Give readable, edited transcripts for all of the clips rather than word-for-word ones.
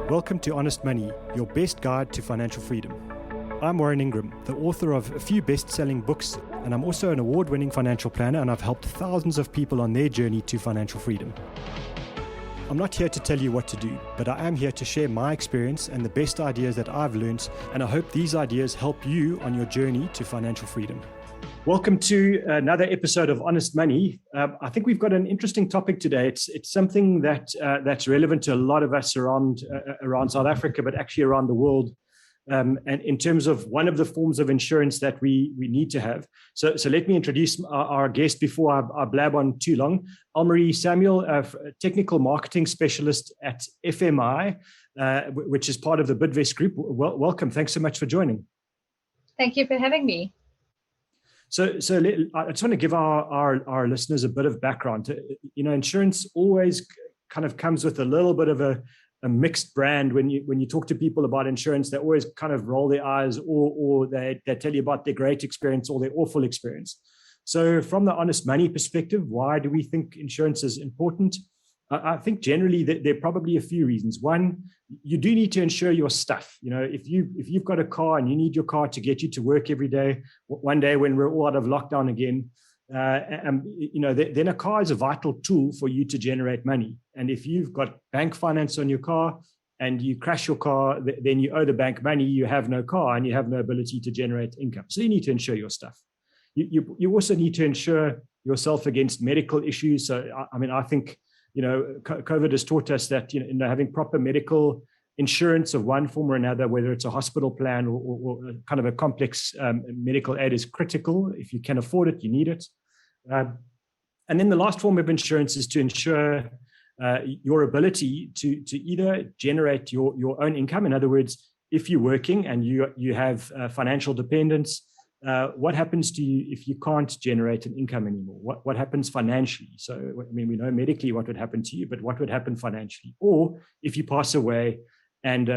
Welcome to Honest Money, your best guide to financial freedom. I'm Warren Ingram, the author of a few best-selling books, and I'm also an award-winning financial planner, and I've helped thousands of people on their journey to financial freedom. I'm not here to tell you what to do, but I am here to share my experience and the best ideas that I've learned, and I hope these ideas help you on your journey to financial freedom. Welcome to another episode of Honest Money. I think we've got an interesting topic today. It's something that's relevant to a lot of us around South Africa, but actually around the world. And in terms of one of the forms of insurance that we need to have. So let me introduce our guest before I blab on too long. Almarie Samuel, a technical marketing specialist at FMI, which is part of the Bidvest Group. Welcome. Thanks so much for joining. Thank you for having me. So I just want to give our listeners a bit of background. Insurance always kind of comes with a little bit of a mixed brand. When you talk to people about insurance, they always kind of roll their eyes, or they tell you about their great experience or their awful experience. So from the Honest Money perspective, why do we think insurance is important? I think generally there are probably a few reasons. One, you do need to insure your stuff. If you've got a car and you need your car to get you to work every day, one day when we're all out of lockdown again, then a car is a vital tool for you to generate money. And if you've got bank finance on your car and you crash your car, then you owe the bank money, you have no car and you have no ability to generate income. So you need to insure your stuff. You also need to insure yourself against medical issues. So, I think, COVID has taught us that, having proper medical insurance of one form or another, whether it's a hospital plan or kind of a complex medical aid, is critical. If you can afford it, you need it. And then the last form of insurance is to ensure your ability to either generate your own income. In other words, if you're working and you have financial dependence, what happens to you if you can't generate an income anymore? What happens financially? So, we know medically what would happen to you, but what would happen financially? Or if you pass away and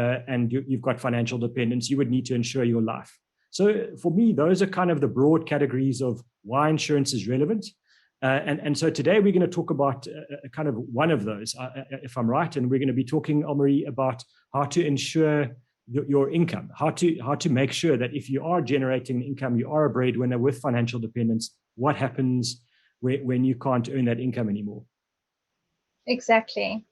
you've got financial dependence, you would need to insure your life. So for me, those are kind of the broad categories of why insurance is relevant. And so today we're going to talk about kind of one of those, if I'm right, and we're going to be talking, Almarie, about how to insure your income, how to make sure that if you are generating income, you are a breadwinner with financial dependence, what happens when you can't earn that income anymore? Exactly.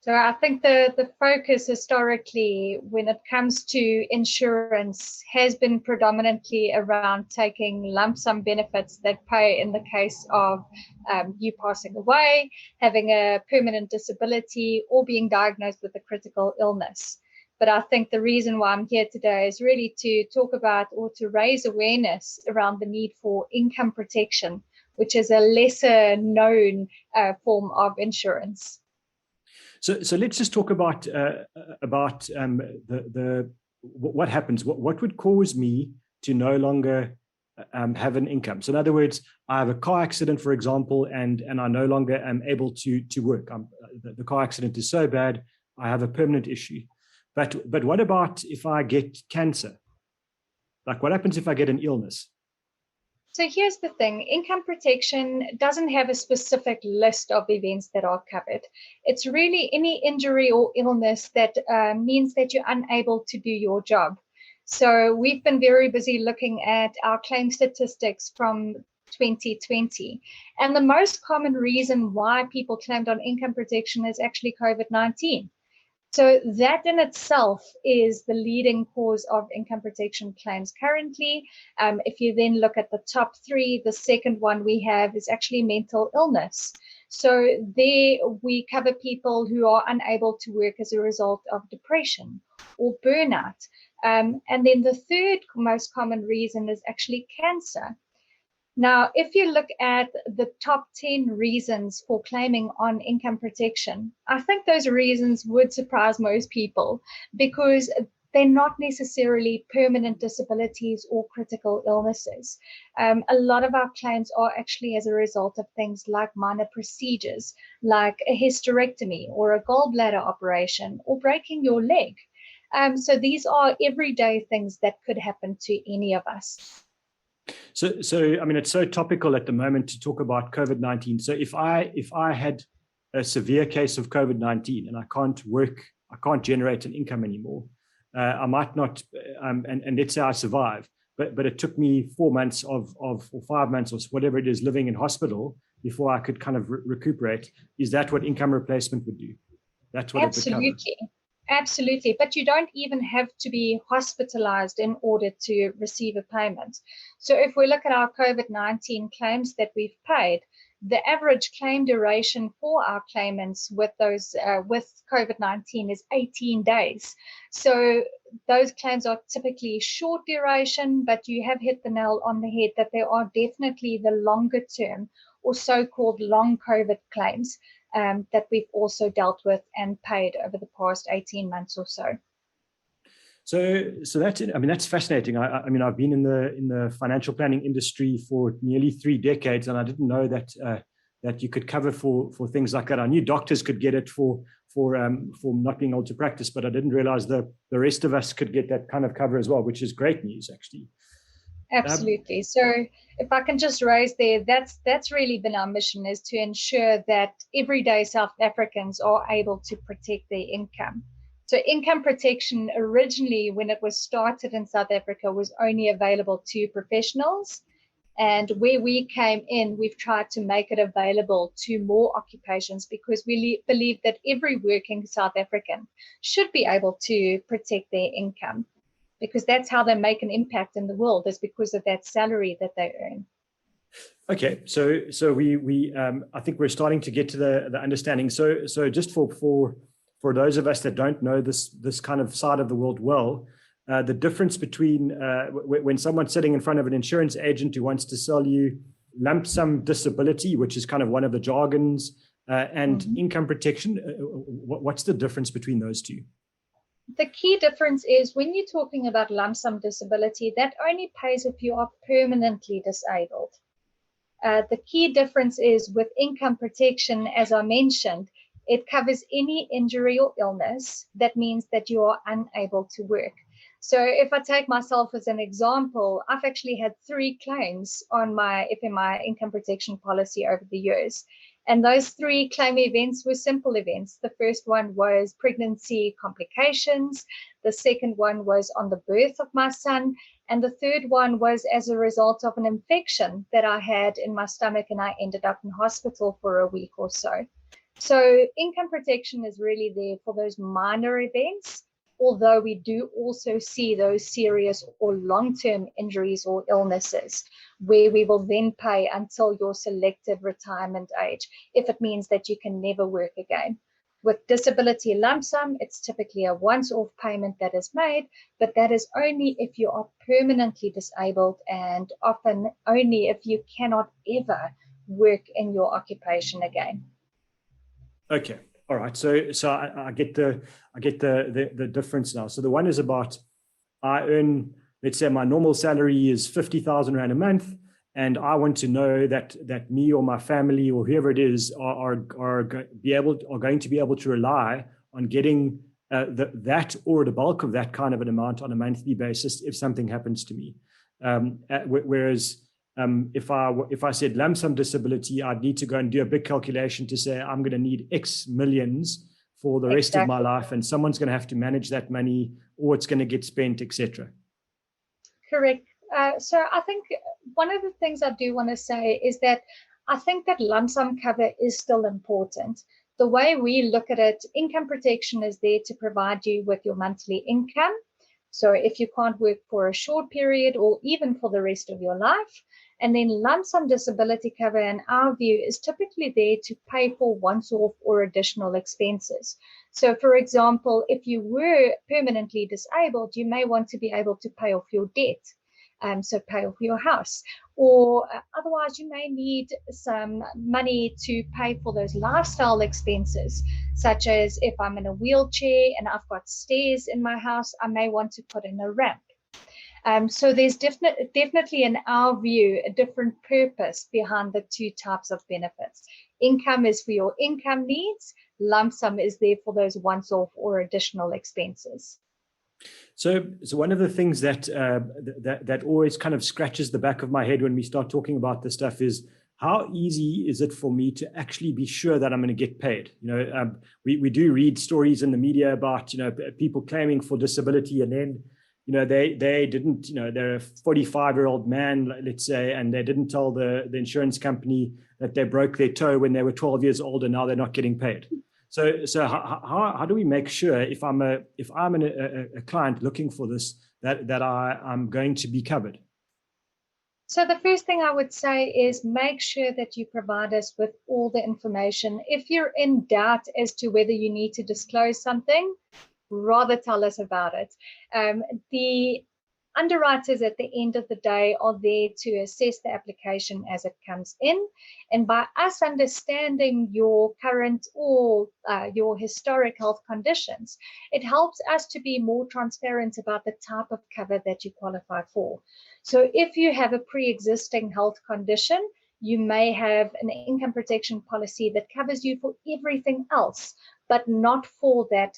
So I think the focus historically when it comes to insurance has been predominantly around taking lump sum benefits that pay in the case of you passing away, having a permanent disability, or being diagnosed with a critical illness. But I think the reason why I'm here today is really to talk about or to raise awareness around the need for income protection, which is a lesser known form of insurance. So let's just talk about what happens. What would cause me to no longer have an income? So in other words, I have a car accident, for example, and I no longer am able to work. The car accident is so bad, I have a permanent issue. But what about if I get cancer? Like, what happens if I get an illness? So here's the thing. Income protection doesn't have a specific list of events that are covered. It's really any injury or illness that means that you're unable to do your job. So we've been very busy looking at our claim statistics from 2020. And the most common reason why people claimed on income protection is actually COVID-19. So that in itself is the leading cause of income protection claims currently. If you then look at the top three, the second one we have is actually mental illness. So there we cover people who are unable to work as a result of depression or burnout. And then the third most common reason is actually cancer. Now, if you look at the top 10 reasons for claiming on income protection, I think those reasons would surprise most people because they're not necessarily permanent disabilities or critical illnesses. A lot of our claims are actually as a result of things like minor procedures, like a hysterectomy or a gallbladder operation or breaking your leg. So these are everyday things that could happen to any of us. So it's so topical at the moment to talk about COVID-19. So if I had a severe case of COVID-19 and I can't work, I can't generate an income anymore. I might not, and let's say I survive, but it took me 4 months or 5 months or whatever it is living in hospital before I could kind of recuperate. Is that what income replacement would do? That's what Absolutely. it would cover. Absolutely. But you don't even have to be hospitalized in order to receive a payment. So if we look at our COVID-19 claims that we've paid, the average claim duration for our claimants with those with COVID-19 is 18 days. So those claims are typically short duration, but you have hit the nail on the head that there are definitely the longer term or so-called long COVID claims that we've also dealt with and paid over the past 18 months or so. So that's it. I mean, that's fascinating. I mean, I've been in the financial planning industry for nearly 3 decades, and I didn't know that you could cover for things like that. I knew doctors could get it for not being able to practice, but I didn't realize the rest of us could get that kind of cover as well, which is great news, actually. Absolutely. So if I can just raise there, that's really been our mission, is to ensure that everyday South Africans are able to protect their income. So income protection originally, when it was started in South Africa, was only available to professionals. And where we came in, we've tried to make it available to more occupations, because we believe that every working South African should be able to protect their income, because that's how they make an impact in the world, is because of that salary that they earn. Okay, so we I think we're starting to get to the understanding. So just for those of us that don't know this kind of side of the world well, the difference between when someone's sitting in front of an insurance agent who wants to sell you lump sum disability, which is kind of one of the jargons, and income protection, what's the difference between those two? The key difference is when you're talking about lump sum disability, that only pays if you are permanently disabled. The key difference is with income protection, as I mentioned, it covers any injury or illness that means that you are unable to work. So if I take myself as an example, I've actually had 3 claims on my FMI income protection policy over the years. And those 3 claim events were simple events. The first one was pregnancy complications. The second one was on the birth of my son. And the third one was as a result of an infection that I had in my stomach, and I ended up in hospital for a week or so. So income protection is really there for those minor events, although we do also see those serious or long-term injuries or illnesses where we will then pay until your selected retirement age, if it means that you can never work again. With disability lump sum, it's typically a once-off payment that is made, but that is only if you are permanently disabled, and often only if you cannot ever work in your occupation again. Okay. All right. So I get the difference now. So the one is about, I earn, let's say my normal salary is 50,000 Rand a month, and I want to know that me or my family or whoever it is are going to be able to rely on getting that or the bulk of that kind of an amount on a monthly basis if something happens to me. Whereas if I said lump sum disability, I'd need to go and do a big calculation to say I'm going to need X millions for the rest of my life, and someone's going to have to manage that money, or it's going to get spent, etc. Correct. So I think one of the things I do want to say is that I think that lump sum cover is still important. The way we look at it, income protection is there to provide you with your monthly income. So if you can't work for a short period or even for the rest of your life, and then lump sum disability cover, in our view, is typically there to pay for once-off or additional expenses. So, for example, if you were permanently disabled, you may want to be able to pay off your debt, so pay off your house. Or otherwise, you may need some money to pay for those lifestyle expenses, such as if I'm in a wheelchair and I've got stairs in my house, I may want to put in a ramp. So there's definitely, in our view, a different purpose behind the 2 types of benefits. Income is for your income needs. Lump sum is there for those once-off or additional expenses. So one of the things that always kind of scratches the back of my head when we start talking about this stuff is how easy is it for me to actually be sure that I'm going to get paid? We do read stories in the media about, people claiming for disability, and then, they didn't, they're a 45-year-old man, let's say, and they didn't tell the insurance company that they broke their toe when they were 12 years old, and now they're not getting paid. So how do we make sure, if I'm a client looking for this, that I'm going to be covered? So the first thing I would say is make sure that you provide us with all the information. If you're in doubt as to whether you need to disclose something, rather tell us about it. The underwriters at the end of the day are there to assess the application as it comes in. And by us understanding your current or your historic health conditions, it helps us to be more transparent about the type of cover that you qualify for. So if you have a pre-existing health condition, you may have an income protection policy that covers you for everything else, but not for that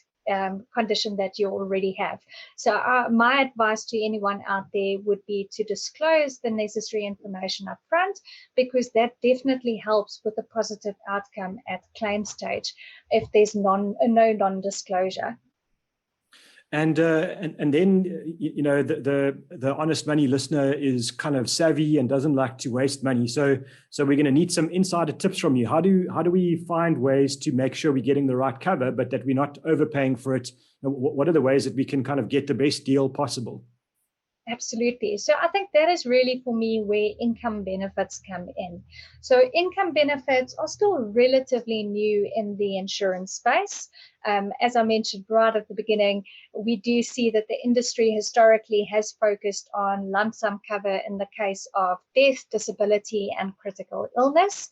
condition that you already have. So my advice to anyone out there would be to disclose the necessary information up front, because that definitely helps with a positive outcome at claim stage if there's no non-disclosure. And then, the honest money listener is kind of savvy and doesn't like to waste money. So we're going to need some insider tips from you. How do we find ways to make sure we're getting the right cover, but that we're not overpaying for it? What are the ways that we can kind of get the best deal possible? Absolutely. So I think that is really, for me, where income benefits come in. So income benefits are still relatively new in the insurance space. As I mentioned right at the beginning, we do see that the industry historically has focused on lump sum cover in the case of death, disability, and critical illness.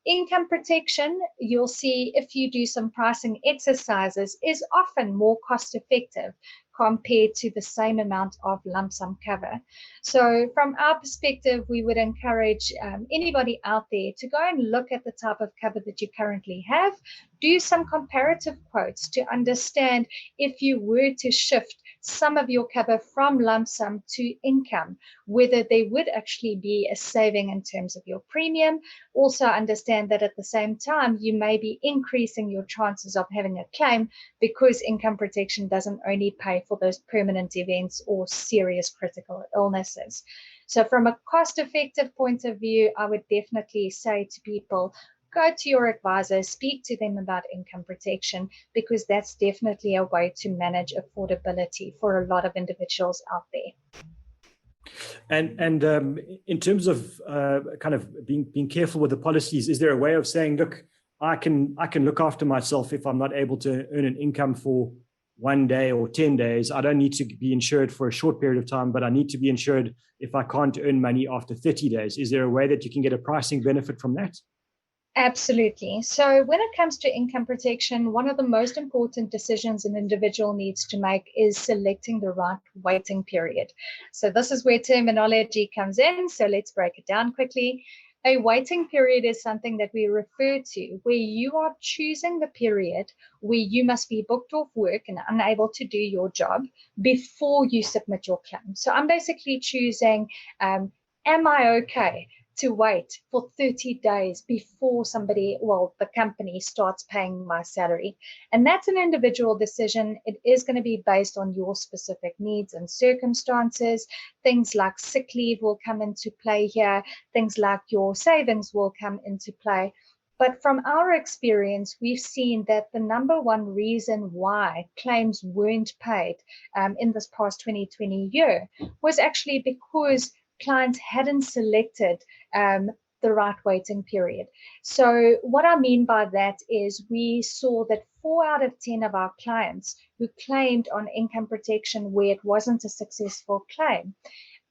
Income protection, you'll see if you do some pricing exercises, is often more cost effective compared to the same amount of lump sum cover. So from our perspective, we would encourage anybody out there to go and look at the type of cover that you currently have, do some comparative quotes to understand if you were to shift some of your cover from lump sum to income, whether there would actually be a saving in terms of your premium. Also understand that at the same time, you may be increasing your chances of having a claim, because income protection doesn't only pay for those permanent events or serious critical illnesses. So from a cost-effective point of view, I would definitely say to people, go to your advisor, speak to them about income protection, because that's definitely a way to manage affordability for a lot of individuals out there. And in terms of kind of being careful with the policies, is there a way of saying, look, I can look after myself if I'm not able to earn an income for 1 day or 10 days? I don't need to be insured for a short period of time, but I need to be insured if I can't earn money after 30 days. Is there a way that you can get a pricing benefit from that? Absolutely. So when it comes to income protection, one of the most important decisions an individual needs to make is selecting the right waiting period. So this is where terminology comes in. So let's break it down quickly. A waiting period is something that we refer to where you are choosing the period where you must be booked off work and unable to do your job before you submit your claim. So I'm basically choosing, am I okay to wait for 30 days before the company starts paying my salary? And that's an individual decision. It is going to be based on your specific needs and circumstances. Things like sick leave will come into play here. Things like your savings will come into play. But from our experience, we've seen that the number one reason why claims weren't paid in this past 2020 year was actually because clients hadn't selected the right waiting period. So what I mean by that is we saw that 4 out of 10 of our clients who claimed on income protection where it wasn't a successful claim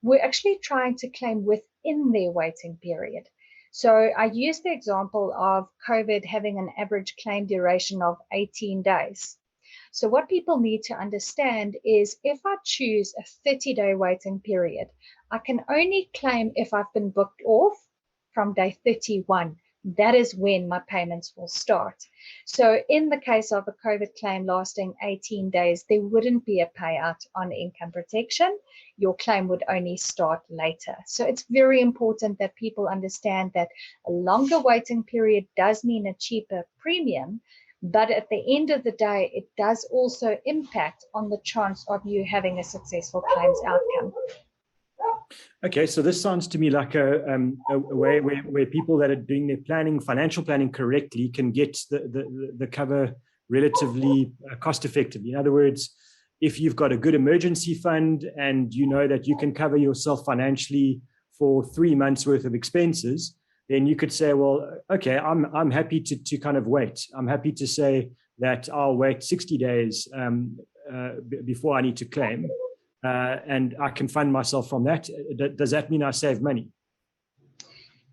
were actually trying to claim within their waiting period. So I use the example of COVID having an average claim duration of 18 days. So what people need to understand is if I choose a 30-day waiting period, I can only claim if I've been booked off from day 31 that is when my payments will start. So in the case of a COVID claim lasting 18 days, there wouldn't be a payout on income protection. Your claim would only start later. So it's very important that people understand that a longer waiting period does mean a cheaper premium, but at the end of the day, it does also impact on the chance of you having a successful claims outcome. Okay, so this sounds to me like a way where people that are doing their planning, financial planning correctly, can get the cover relatively cost effectively. In other words, if you've got a good emergency fund and you know that you can cover yourself financially for 3 months worth of expenses, then you could say, well, okay, I'm happy to kind of wait. I'm happy to say that I'll wait 60 days before I need to claim. And I can fund myself from that. Does that mean I save money?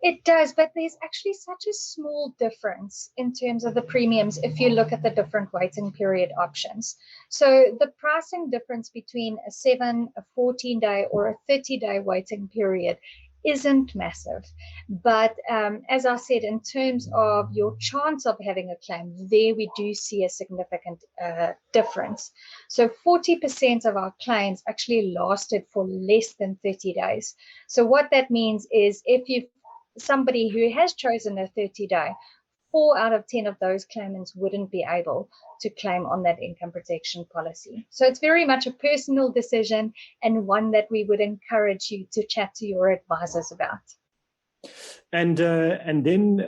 It does, but there's actually such a small difference in terms of the premiums if you look at the different waiting period options. So the pricing difference between a 7, a 14-day, or a 30-day waiting period isn't massive. But as I said, in terms of your chance of having a claim, there we do see a significant difference. So 40% of our claims actually lasted for less than 30 days. So what that means is if you've somebody who has chosen a 30-day, 4 out of 10 of those claimants wouldn't be able to claim on that income protection policy. So it's very much a personal decision, and one that we would encourage you to chat to your advisors about. And then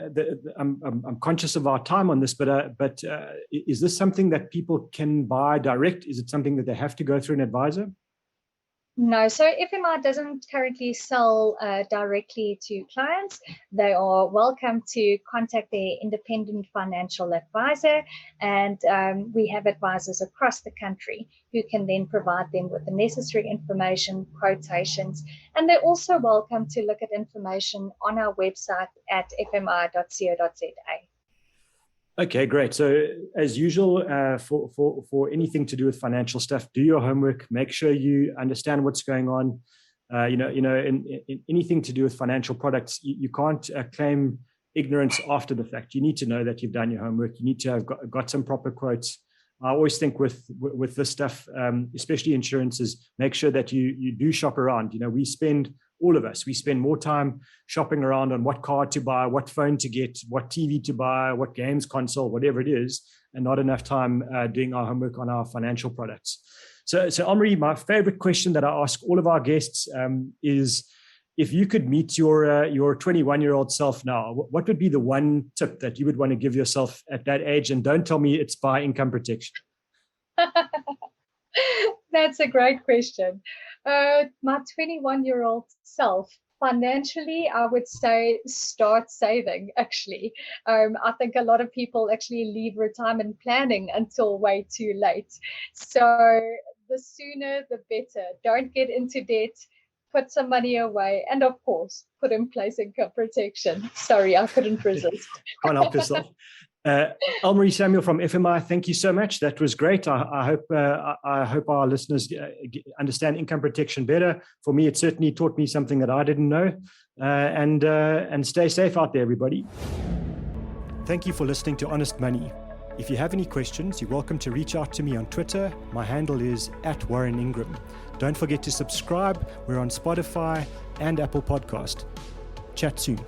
I'm conscious of our time on this, but is this something that people can buy direct? Is it something that they have to go through an advisor? No, so FMR doesn't currently sell directly to clients. They are welcome to contact their independent financial advisor, and we have advisors across the country who can then provide them with the necessary information, quotations, and they're also welcome to look at information on our website at fmr.co.za. Okay, great. So as usual, for anything to do with financial stuff, do your homework. Make sure you understand what's going on. In anything to do with financial products, you can't claim ignorance after the fact. You need to know that you've done your homework. You need to have got some proper quotes. I always think with this stuff, especially insurances, make sure that you do shop around. All of us, we spend more time shopping around on what car to buy, what phone to get, what TV to buy, what games console, whatever it is, and not enough time doing our homework on our financial products. So Omri, my favorite question that I ask all of our guests is, if you could meet your 21-year-old self now, what would be the one tip that you would want to give yourself at that age? And don't tell me it's buy income protection. That's a great question. My 21-year-old self, financially, I would say start saving, actually. I think a lot of people actually leave retirement planning until way too late. So the sooner, the better. Don't get into debt. Put some money away, and of course, put in place income protection. Sorry, I couldn't resist. Can't help yourself. Elmarie Samuel from FMI, thank you so much. That was great. I hope our listeners understand income protection better. For me, it certainly taught me something that I didn't know. And stay safe out there, everybody. Thank you for listening to Honest Money. If you have any questions, you're welcome to reach out to me on Twitter. My handle is @WarrenIngram. Don't forget to subscribe. We're on Spotify and Apple Podcast. Chat soon.